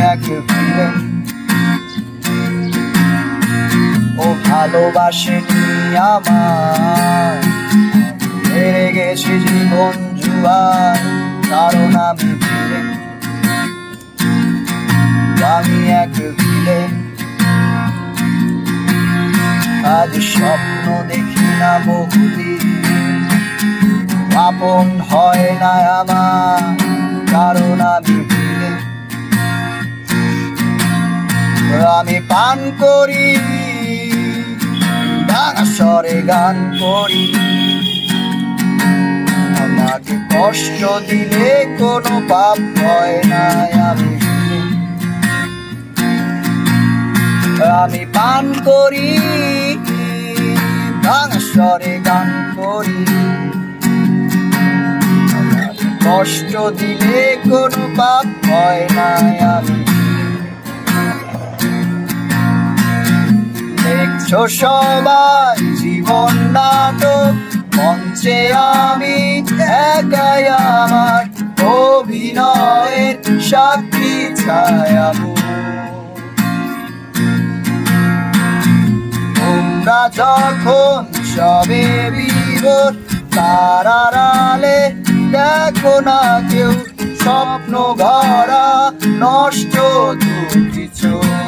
এক ভিলেন। ও ভালোবাসেনি আমায়, হেরে গেছে জীবন জুয়ার, কারণ আমি ভিলেন। আমি এক ভিলেন। আজ স্বপ্ন দেখি না বহুদিন, আপন হয় না আমার, কারণ আমি ভিলেন। আমি পান করি, ভাঙা স্বরে গান করি, আমাকে কষ্ট দিলে কোনো পাপ হয় না। আমি ভিলেন। আমি পান করি, ভাঙা স্বরে গান করি, আমাকে কষ্ট দিলে কোনো পাপ হয় না। আমি দেখছো সবাই জীবন নাটক, মঞ্চে আমি একাই আমার অভিনয়ের সাক্ষী ছায়ামু। তোমরা যখন সবে বিভোর, তারার আলে দেখো না কেউ, স্বপ্ন ভরা নষ্ট দুটি চোখ।